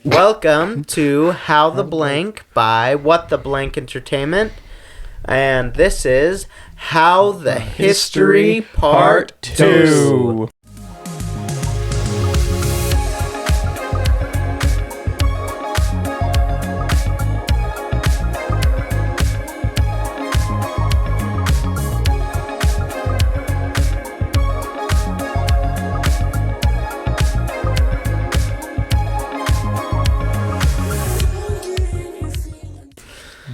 Welcome to How the Blank by What the Blank Entertainment. And this is How the History Part 2.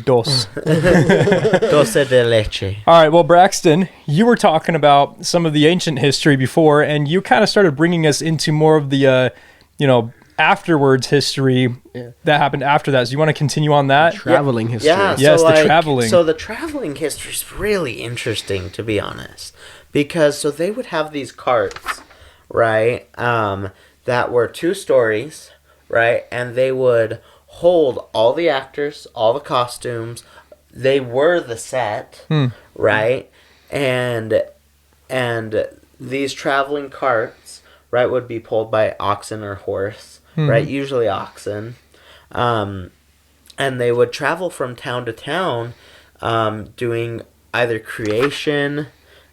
Dos. Dulce de leche. All right, well, Braxton, you were talking about some of the ancient history before, and you kind of started bringing us into more of the, afterwards history that happened after that. So you want to continue on that? Traveling history. Yeah, Yes, so the traveling. So the traveling history is really interesting, to be honest, because so they would have these carts, right? That were 2 stories, right? And they would hold all the actors, all the costumes. They were the set, right? And these traveling carts, right, would be pulled by oxen or horse, right? Usually oxen. And they would travel from town to town, doing either creation.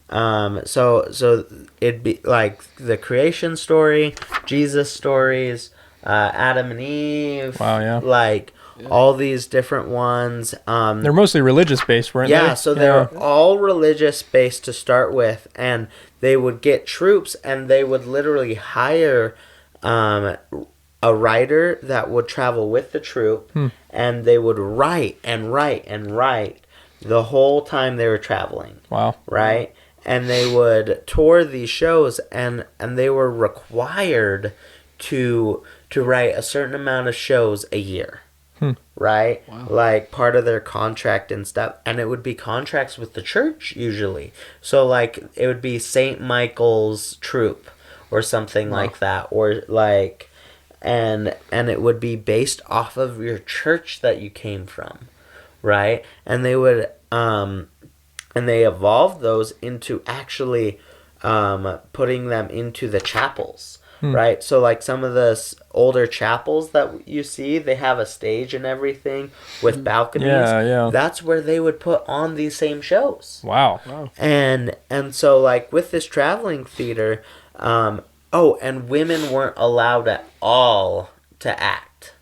So it'd be like the creation story, Jesus stories, Adam and Eve. Wow, yeah. Like all these different ones. They're mostly religious based, weren't they? Yeah, so they're all religious based to start with, and they would get troops, and they would literally hire a writer that would travel with the troop, and they would write and write and write the whole time they were traveling. Wow. Right? And they would tour these shows, and they were required to write a certain amount of shows a year. Right? Wow. Like part of their contract and stuff. And it would be contracts with the church usually. So like it would be St. Michael's Troop or something like that. Or like and it would be based off of your church that you came from. Right? And they would and they evolved those into actually putting them into the chapels. Right? So like some of the older chapels that you see, they have a stage and everything with balconies. Yeah. That's where they would put on these same shows. Wow. And so like with this traveling theater, and women weren't allowed at all to act.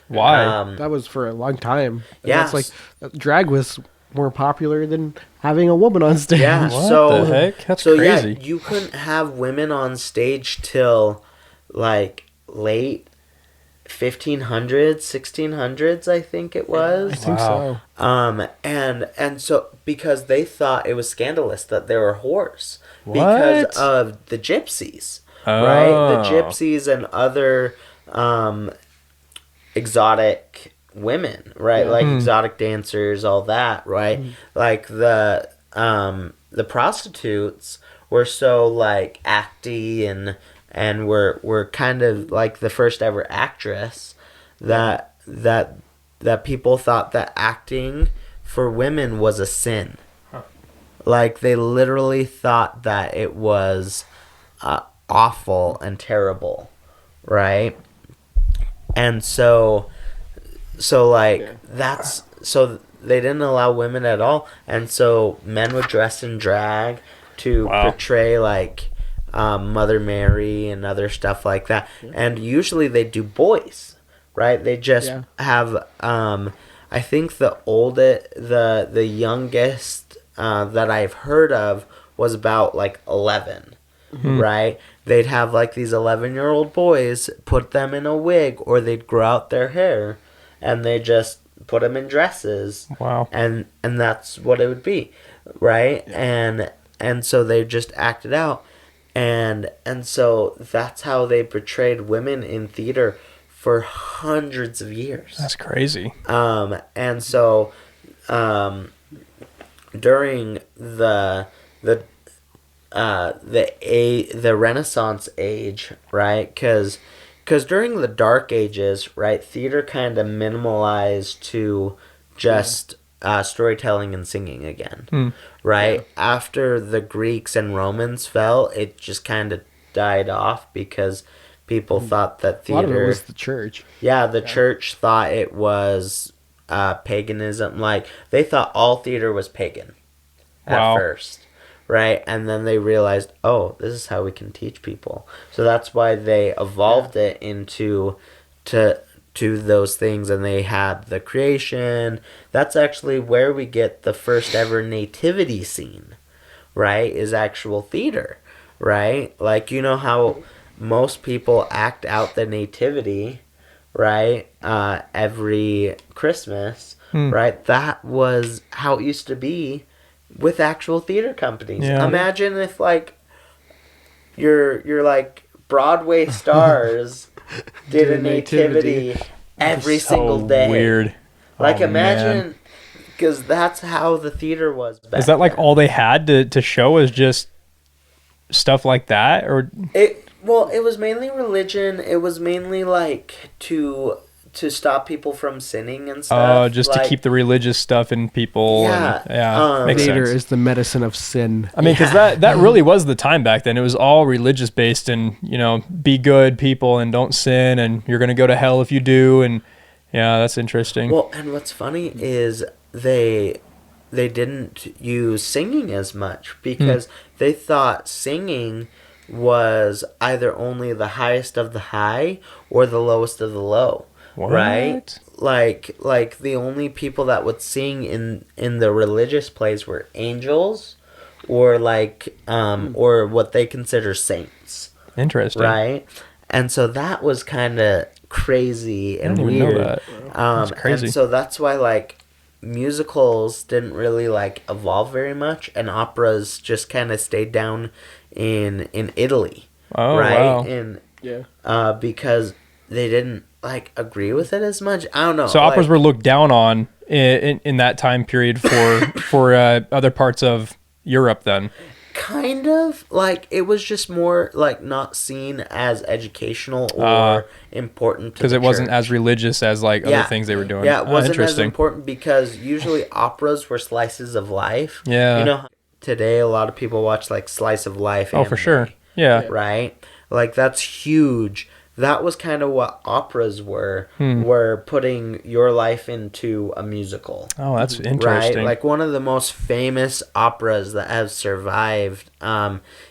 Why? That was for a long time. And Yes. That's like drag was more popular than having a woman on stage. Yeah. What so the heck? That's so crazy. yeah, you couldn't have women on stage till like late 1500s, 1600s, I think it was. I think Wow. so. And so because they thought it was scandalous that there were whores What? because of the gypsies, Oh. right? The gypsies and other exotic women, right? Like exotic dancers, all that, right? Like the prostitutes were so like acty and were kind of like the first ever actress that people thought that acting for women was a sin. Like they literally thought that it was awful and terrible, right? And so that's so they didn't allow women at all, and so men would dress in drag to portray like Mother Mary and other stuff like that. And usually they do boys, right? They just have I think the youngest that I've heard of was about like 11, right? They'd have like these 11-year-old boys, put them in a wig, or they'd grow out their hair, and they just put them in dresses. Wow. And that's what it would be, right? Yeah. And so they just acted out. And so that's how they portrayed women in theater for hundreds of years. That's crazy. And so during the Renaissance age, right? Because during the Dark Ages, right, theater kind of minimalized to just storytelling and singing again, right? Yeah. After the Greeks and Romans fell, it just kind of died off because people thought that A lot of it theater. was the church. Yeah, the church thought it was paganism. Like they thought all theater was pagan at Wow. first, right? And then they realized, oh, this is how we can teach people. So that's why they evolved it into to those things, and they had the creation. That's actually where we get the first ever nativity scene, right? Is actual theater, right? Like you know how most people act out the nativity, right? Every Christmas, right? That was how it used to be with actual theater companies. Yeah. Imagine if like you're like Broadway stars did a nativity every single day. Weird. Like Oh, imagine, because that's how the theater was back Is that like then. all they had to show is just stuff like that, or Well, it was mainly religion. It was mainly like to stop people from sinning and stuff. just like, to keep the religious stuff in people? Yeah, And, makes Theater sense. is the medicine of sin. I mean, because that really was the time back then. It was all religious based, and be good people and don't sin, and you're gonna go to hell if you do. And yeah, that's interesting. Well, and what's funny is they didn't use singing as much because they thought singing was either only the highest of the high or the lowest of the low. What? Right? Like the only people that would sing in the religious plays were angels or or what they consider saints. Interesting. Right? And so that was kind of crazy and didn't even know weird. that. That's crazy. And so that's why like musicals didn't really like evolve very much, and operas just kind of stayed down in Italy. Oh, right? wow. And Yeah. because they didn't like agree with it as much. I don't know. So operas were looked down on in that time period for other parts of Europe then. Kind of like it was just more like not seen as educational or important Because it wasn't as religious as like Yeah. other things they were doing. Yeah, it wasn't as interesting. important because usually operas were slices of life. Yeah. You know, today a lot of people watch like slice of life. Oh, for anime, sure. Yeah. Right? Like that's huge. That was kind of what operas were putting your life into a musical. Oh, that's interesting. Right? Like one of the most famous operas that have survived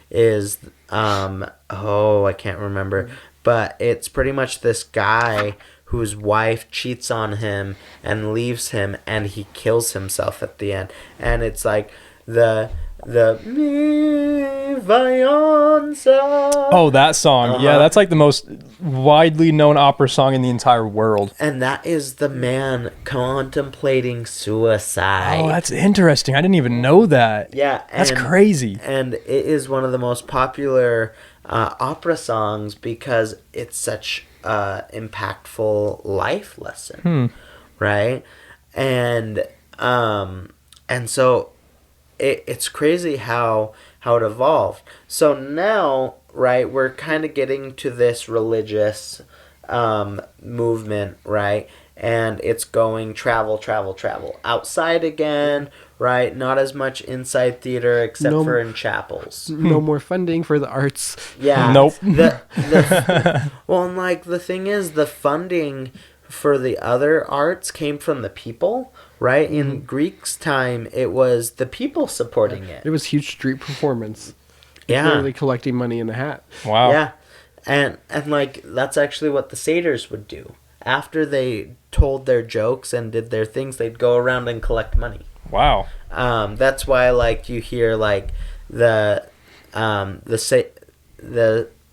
is I can't remember, but it's pretty much this guy whose wife cheats on him and leaves him, and he kills himself at the end. And it's like the Mi Vayanza. Oh, that song. Yeah, that's like the most widely known opera song in the entire world. And that is the man contemplating suicide. Oh, that's interesting. I didn't even know that. Yeah, That's crazy. And it is one of the most popular opera songs because it's such impactful life lesson, right? And so it's crazy how it evolved. So now, right, we're kind of getting to this religious movement, right? And it's going travel outside again, right? Not as much inside theater except No- for in chapels. No more funding for the arts. Yeah. Nope. Well, and like the thing is, the funding for the other arts came from the people, right? In Greek's time, it was the people supporting It it. was huge street performance. Yeah. Literally collecting money in a hat. Wow. Yeah. And like that's actually what the satyrs would do. After they told their jokes and did their things, they'd go around and collect money. Wow. That's why like you hear like the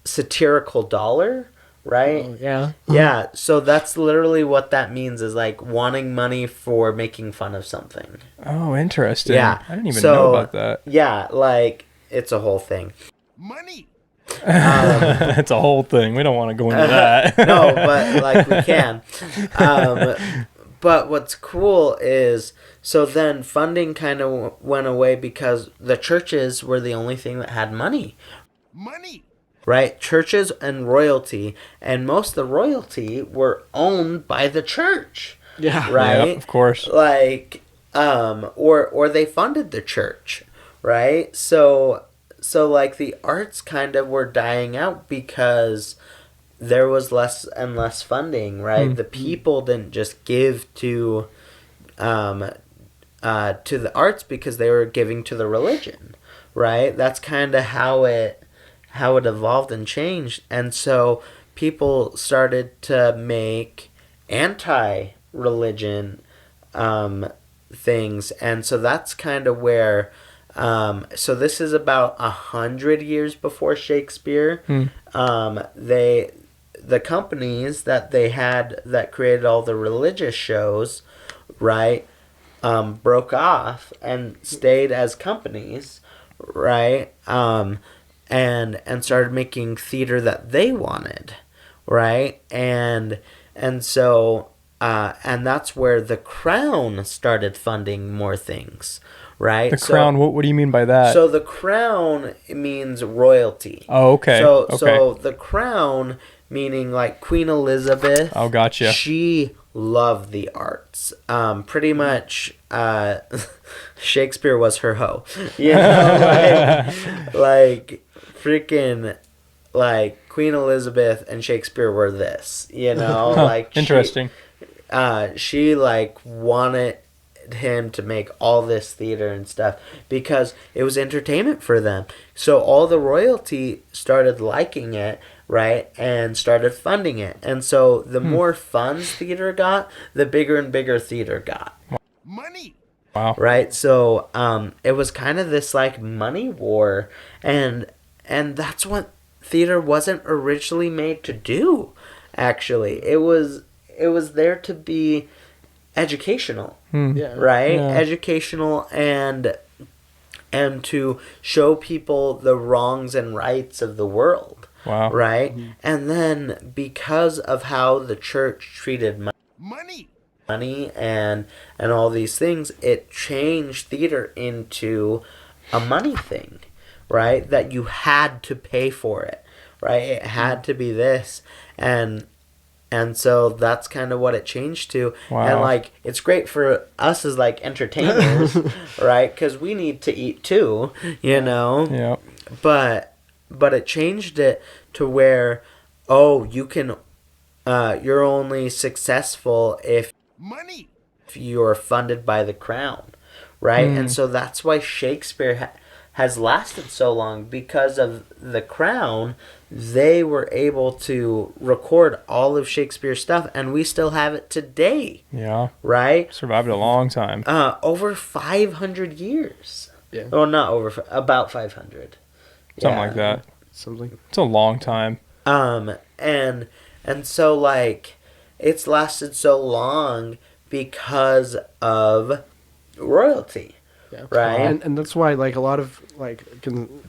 satirical dollar, right? Oh, yeah. Yeah, so that's literally what that means is like wanting money for making fun of something. Oh, interesting. Yeah. I didn't even So, know about that. Yeah, like it's a whole thing. Money. It's a whole thing. We don't want to go into that. No, but like we can. But what's cool is so then funding kind of went away because the churches were the only thing that had money. Money. Right? Churches and royalty, and most of the royalty were owned by the church. Yeah. Right? Yep, of course. Like or they funded the church, right? So like the arts kind of were dying out because there was less and less funding, right? The people didn't just give to the arts because they were giving to the religion, right? That's kind of how it evolved and changed. And so people started to make anti-religion things, and so that's kind of where so this is about 100 years before Shakespeare. The companies that they had that created all the religious shows, right, broke off and stayed as companies, right, and started making theater that they wanted, right, and so and that's where the crown started funding more things, right? The crown. What do you mean by that? So the crown means royalty. Oh, okay. So the crown, meaning like Queen Elizabeth. Oh, gotcha. She loved the arts. Pretty much, Shakespeare was her hoe. You know, like freaking, like Queen Elizabeth and Shakespeare were this. You know, like interesting. She like wanted him to make all this theater and stuff because it was entertainment for them. So all the royalty started liking it, right, and started funding it. And so the more funds theater got, the bigger and bigger theater got. Money. Wow. Right? So it was kind of this like money war, and that's what theater wasn't originally made to do. Actually, it was there to be educational, right? Yeah. Educational and to show people the wrongs and rights of the world. Wow. Right? And then because of how the church treated Money. money and all these things, it changed theater into a money thing, right? That you had to pay for it, right? It had to be this, and so that's kind of what it changed to. Wow. And like it's great for us as like entertainers, right? Because we need to eat too, you know. Yeah. But it changed it to where, oh, you can, you're only successful if Money. you're funded by the crown, right? And so that's why Shakespeare has lasted so long, because of the crown. They were able to record all of Shakespeare's stuff, and we still have it today, Yeah. right? Survived a long time. Over 500 years. Yeah. Well, not over, about 500. Something like that. Something. It's a long time. And so like it's lasted so long because of royalty. Yeah. Right. And that's why like a lot of like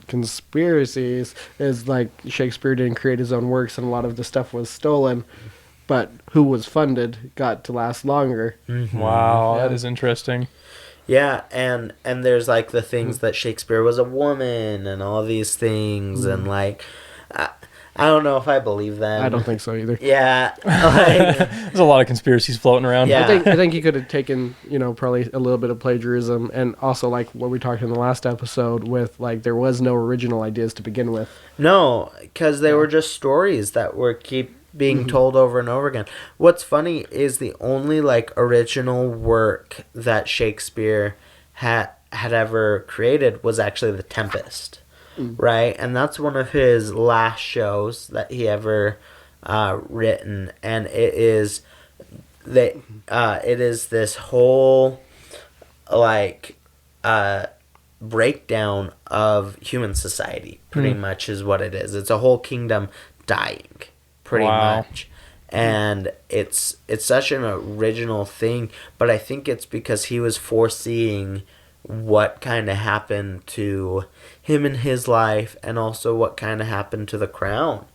conspiracies is like Shakespeare didn't create his own works and a lot of the stuff was stolen, but who was funded got to last longer. Wow, Yeah. that is interesting. Yeah, and there's like the things that Shakespeare was a woman and all these things, and like I don't know if I believe them. I don't think so either. Yeah, like, There's a lot of conspiracies floating around. Yeah. I think he could have taken, probably a little bit of plagiarism, and also like what we talked in the last episode with like there was no original ideas to begin with. no, because they were just stories that were being told over and over again. What's funny is the only like original work that Shakespeare had ever created was actually The Tempest, right? And that's one of his last shows that he ever written, and it is this whole like breakdown of human society. Pretty much is what it is. It's a whole kingdom dying. Pretty Wow. much. And it's such an original thing, but I think it's because he was foreseeing what kind of happened to him in his life, and also what kind of happened to the crown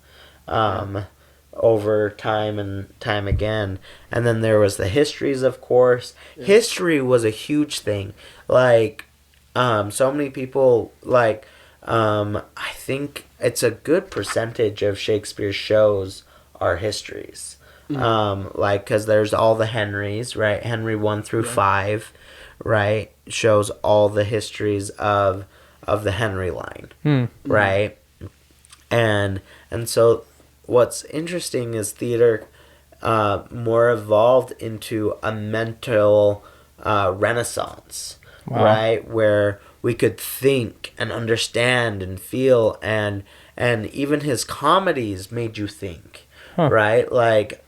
over time and time again. And then there was the histories, of course. History was a huge thing. Like so many people like I think it's a good percentage of Shakespeare's shows are histories. Like, because there's all the Henrys, right? Henry 1 through 5, right? Shows all the histories of the Henry line, right? And so what's interesting is theater more evolved into a mental renaissance, Wow. right? Where we could think and understand and feel, and even his comedies made you think, right? Like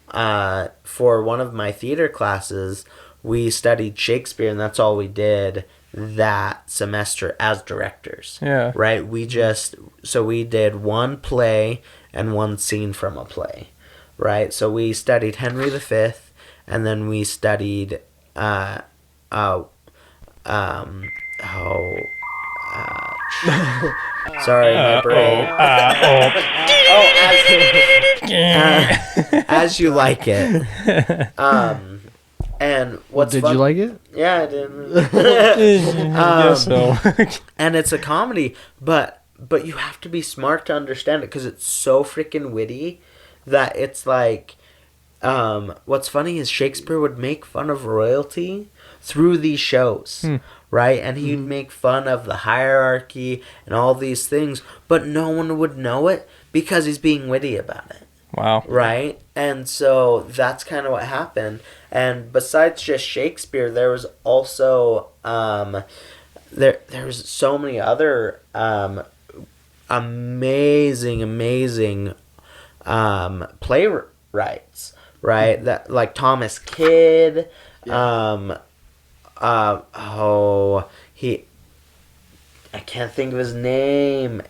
for one of my theater classes, we studied Shakespeare, and that's all we did that semester as directors. Yeah. Right? We did one play and one scene from a play. Right? So we studied Henry V, and then we studied sorry, my brain. As you like it. And what's Did fun- you like it? Yeah, I did. I guess so. And it's a comedy, but you have to be smart to understand it because it's so freaking witty that it's like, what's funny is Shakespeare would make fun of royalty through these shows, right? And he'd make fun of the hierarchy and all these things, but no one would know it because he's being witty about it. Wow. Right? And so that's kind of what happened. And besides just Shakespeare, there was also there was so many other amazing playwrights, right? That like Thomas Kidd, I can't think of his name.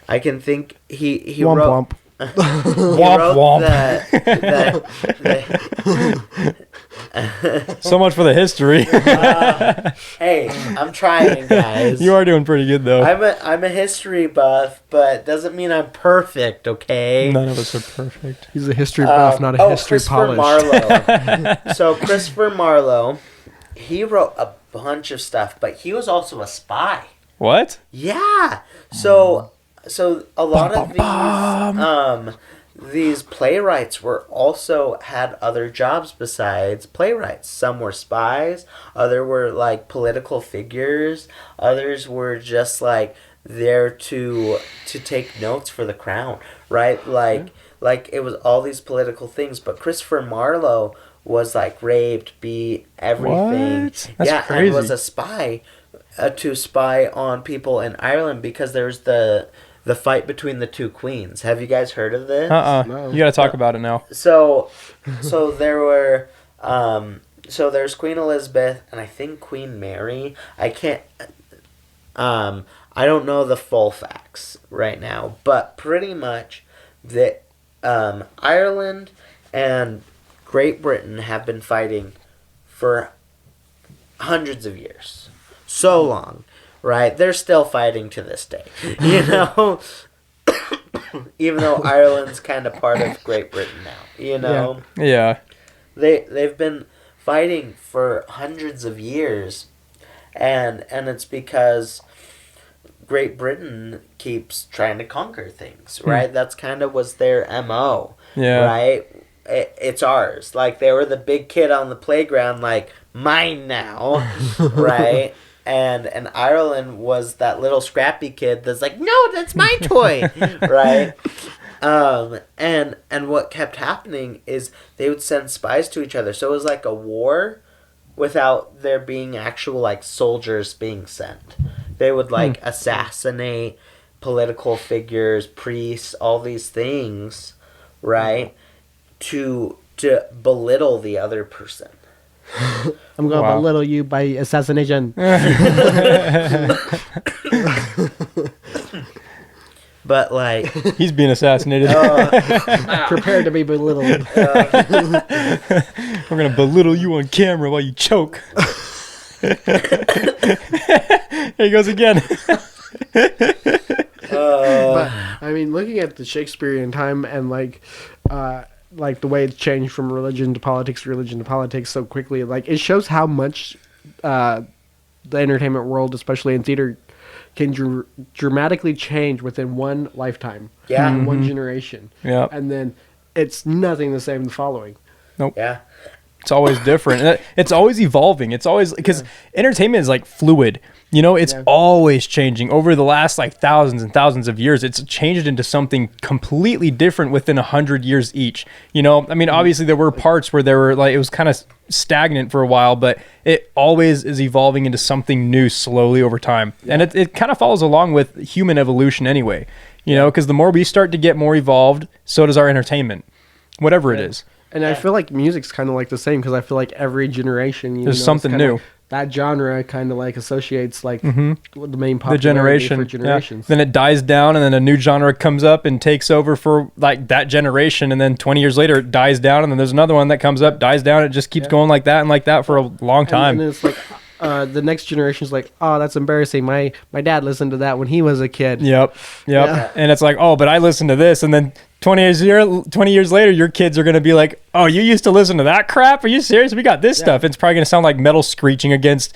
I can think he Womp wrote womp. he Womp wrote womp. So much for the history. Hey, I'm trying, guys. You are doing pretty good though. I'm a history buff, but doesn't mean I'm perfect, okay? None of us are perfect. He's a history buff, not a history Christopher polished. Marlowe. So Christopher Marlowe, he wrote a bunch of stuff, but he was also a spy. What? Yeah. So a lot of these playwrights were also had other jobs besides playwrights. Some were spies, other were like political figures, others were just like there to take notes for the crown, right? Like it was all these political things, but Christopher Marlowe was like raped, beat, everything. What? That's yeah, crazy. and was a spy to spy on people in Ireland because there's the fight between the two queens. Have you guys heard of this? No. You gotta talk about it now. So there were so there's Queen Elizabeth and I think Queen Mary. I can't I don't know the full facts right now, but pretty much that Ireland and Great Britain have been fighting for hundreds of years. So long, right? They're still fighting to this day. You know? Even though Ireland's kind of part of Great Britain now, you know? Yeah. They've been fighting for hundreds of years, and it's because Great Britain keeps trying to conquer things, right? That's kind of was their MO, Yeah. right? It's ours. Like, they were the big kid on the playground, like, mine now, right? And Ireland was that little scrappy kid that's like, no, that's my toy, right? And what kept happening is they would send spies to each other. So it was like a war without there being actual, like, soldiers being sent. They would, like, assassinate political figures, priests, all these things, right? To belittle the other person. I'm going to Wow. belittle you by assassination. But, like, He's being assassinated. Prepare to be belittled. We're gonna belittle you on camera while you choke. Here he goes again. But I mean, looking at the Shakespearean time and like the way it's changed from religion to politics so quickly, like it shows how much the entertainment world, especially in theater, can dramatically change within one lifetime, Yeah. in one generation, Yeah. and then it's nothing the same the following. yeah. It's always different. And it's always evolving. It's always because entertainment is like fluid. You know, it's always changing over the last like thousands and thousands of years. It's changed into something completely different within 100 years each. You know, I mean, obviously there were parts where there were like, it was kind of stagnant for a while, but it always is evolving into something new slowly over time. And it kind of follows along with human evolution anyway, you know, because the more we start to get more evolved, so does our entertainment, whatever it is. And I feel like music's kind of like the same because I feel like every generation, There's something new. That genre kind of like associates like the main popularity The generation. for generations. Then it dies down, and then a new genre comes up and takes over for like that generation, and then 20 years later it dies down, and then there's another one that comes up, dies down. It just keeps going like that and like that for a long time. And then it's like the next generation's like, oh, that's embarrassing. My dad listened to that when he was a kid. Yep. Yeah. And it's like, oh, but I listened to this, and then 20 years later, your kids are going to be like, oh, you used to listen to that crap? Are you serious? We got this stuff. It's probably going to sound like metal screeching against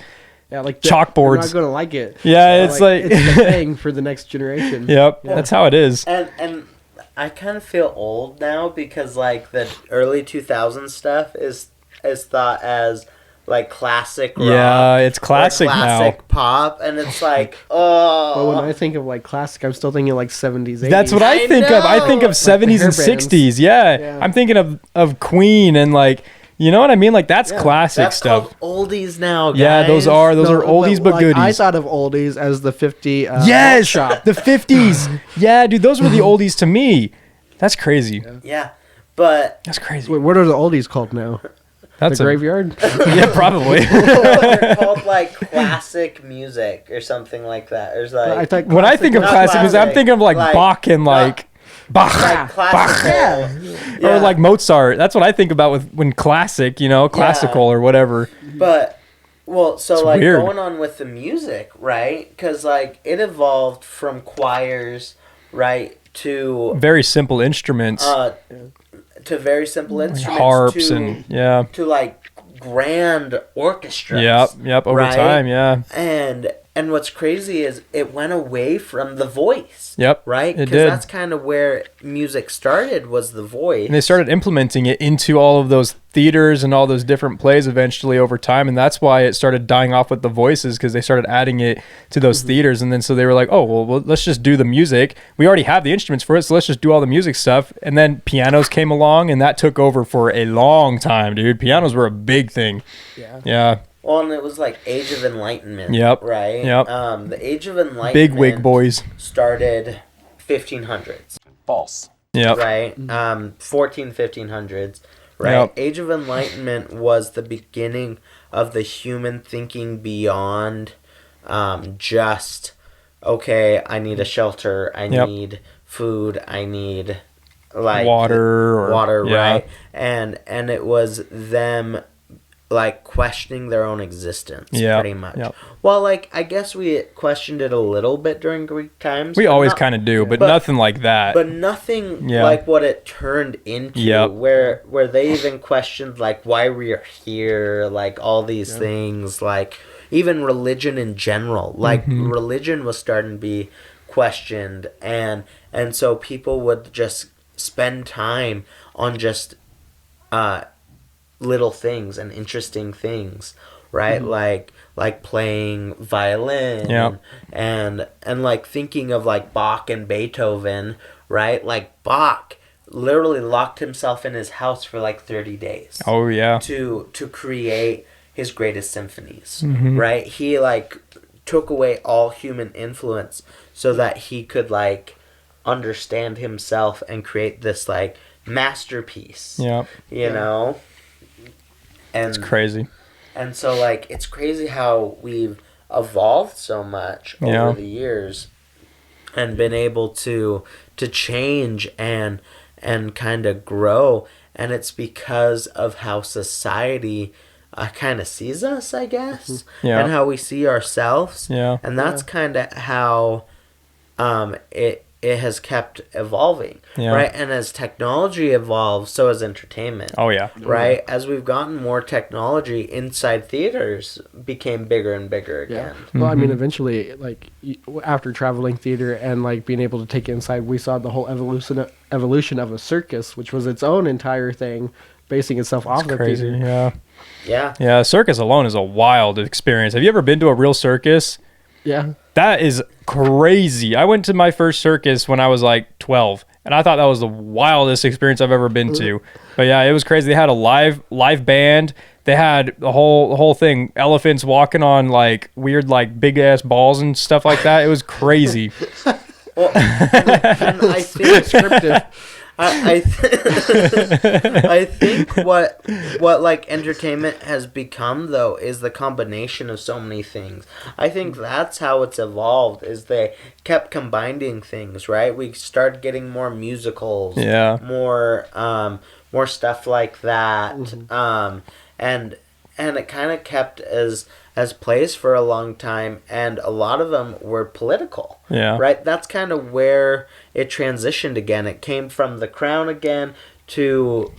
like chalkboards. They're not going to like it. Yeah, So, it's like it's the thing for the next generation. Yep, that's how it is. And I kind of feel old now because like the early 2000s stuff is thought as like classic rock. Yeah, it's classic or classic pop, and it's like, But when I think of like classic, I'm still thinking like 70s, 80s. That's what I think of. I think of 70s and hair bands. 60s. Yeah. I'm thinking of Queen and like, you know what I mean? Like that's classic that's stuff. called oldies now, guys. Yeah, those are oldies but like, goodies. I thought of oldies as the 50 yes, shop. the 50s. Yeah, dude, those were the oldies to me. That's crazy. Yeah, but That's crazy. Wait, what are the oldies called now? That's The graveyard? Yeah, probably. they're called like classic music or something like that. There's like I thought When I think of Not classic music, I'm classic. thinking of like Like, Bach and like Bach. like classical, Or like Mozart. That's what I think about when classic, you know, classical or whatever. But well, so It's like weird. going on with the music, right? Because like it evolved from choirs, right, to Very simple instruments, to very simple instruments, harps to, and to like grand orchestras. Yep, over right? time, yeah. And what's crazy is it went away from the voice. Yep, Right? it Because did. that's kind of where music started, was the voice. And they started implementing it into all of those theaters and all those different plays eventually over time. And that's why it started dying off with the voices, because they started adding it to those theaters. And then so they were like, oh, well, let's just do the music. We already have the instruments for it, so let's just do all the music stuff. And then pianos came along, and that took over for a long time, dude. Pianos were a big thing. Yeah. Well, and it was like Age of Enlightenment. Yep. Right? Yep. The Age of Enlightenment. Big wig boys. Started 1500s. False. Yep. Right? 1500s. Right? Yep. Age of Enlightenment was the beginning of the human thinking beyond just, okay, I need a shelter, I need food, I need like Water, right? And it was them like questioning their own existence, pretty much. Yep. Well, like I guess we questioned it a little bit during Greek times. We but always not- kind of do, but but- nothing like that. but nothing Yeah. like what it turned into. Yep. Where they even questioned like why we are here, like all these things, like even religion in general. Like religion was starting to be questioned, and so people would just spend time on just little things and interesting things, right? Like playing violin, Yep. and like thinking of like Bach and Beethoven, right? Like Bach literally locked himself in his house for like 30 days Oh, yeah. to create his greatest symphonies, Mm-hmm. right? He like took away all human influence so that he could like understand himself and create this like masterpiece. Yep. You know? And It's crazy. and so like it's crazy how we've evolved so much Yeah. over the years and been able to change and kind of grow, and it's because of how society kind of sees us, I guess, Yeah. and how we see ourselves. Yeah. And that's kind of how it has kept evolving, Yeah. right? And as technology evolves, so has entertainment. Oh, yeah. Right? As we've gotten more technology, inside theaters became bigger and bigger again. Well, I mean, eventually, like after traveling theater and like being able to take it inside, we saw the whole evolution of a circus, which was its own entire thing basing itself off the Crazy. theater. Yeah. Yeah. Circus alone is a wild experience. Have you ever been to a real circus? Yeah. That is crazy. I went to my first circus when I was like 12, and I thought that was the wildest experience I've ever been to. But yeah, it was crazy. They had a live band. They had the whole thing. Elephants walking on like weird like big ass balls and stuff like that. It was crazy. Well, and I think Scripted. I think what like entertainment has become though is the combination of so many things. I think that's how it's evolved, is they kept combining things, right? We started getting more musicals, more stuff like that. And it kind of kept as plays for a long time, and a lot of them were political. Yeah. Right? That's kind of where it transitioned again. It came from the crown again to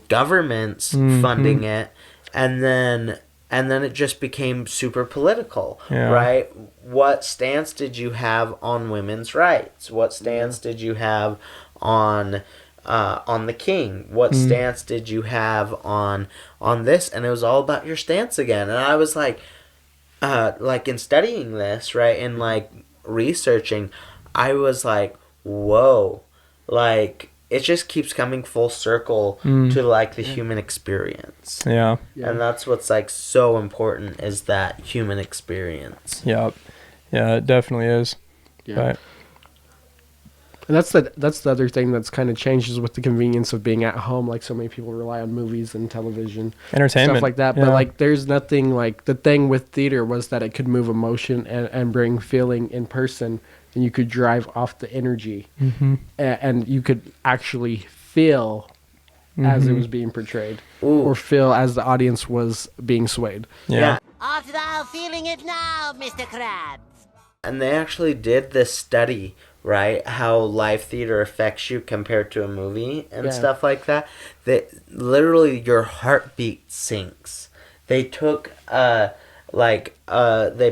governments funding it, and then it just became super political. Yeah. Right? What stance did you have on women's rights? What stance did you have on the king? What stance did you have on this? And it was all about your stance again. And I was like in studying this, right, and like researching, I was like, whoa, like it just keeps coming full circle to like the human experience. Yeah. And that's what's like so important, is that human experience. Yeah. Yeah, it definitely is. Yeah. But And that's the other thing that's kind of changes with the convenience of being at home. Like so many people rely on movies and television, entertainment, stuff like that. Yeah. But like, there's nothing like the thing with theater was that it could move emotion and bring feeling in person, and you could drive off the energy, and you could actually feel as it was being portrayed, or feel as the audience was being swayed. Yeah. Art thou feeling it now, Mr. Krabs? And they actually did this study, right? How live theater affects you compared to a movie and stuff like that. That literally your heartbeat sinks. They took they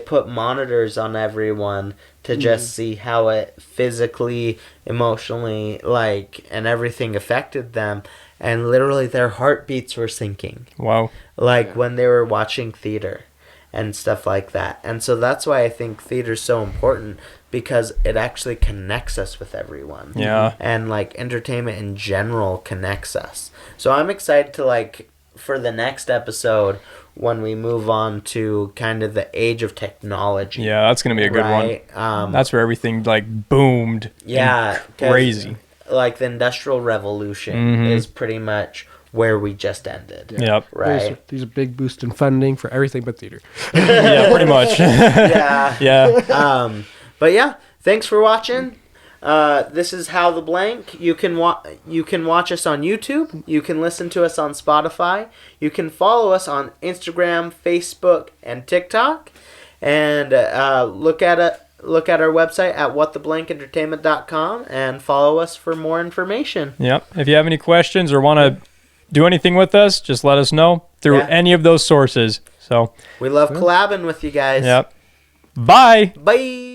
put monitors on everyone to just see how it physically, emotionally, and everything affected them. And literally their heartbeats were sinking. Wow. When they were watching theater and stuff like that. And so that's why I think theater's so important, because it actually connects us with everyone. Yeah. And entertainment in general connects us. So I'm excited to for the next episode, when we move on to kind of the age of technology. Yeah, that's gonna be a good one. That's where everything boomed. Yeah, crazy. The Industrial Revolution is pretty much where we just ended. Yep. Right. There's a big boost in funding for everything but theater. Yeah, pretty much. Yeah. Yeah. But yeah, thanks for watching. This is How the Blank. You can watch us on YouTube. You can listen to us on Spotify. You can follow us on Instagram, Facebook, and TikTok. And look at our website at whattheblankentertainment.com and follow us for more information. Yep. If you have any questions or want to do anything with us, just let us know through any of those sources. So we love collabing with you guys. Yep. Bye. Bye.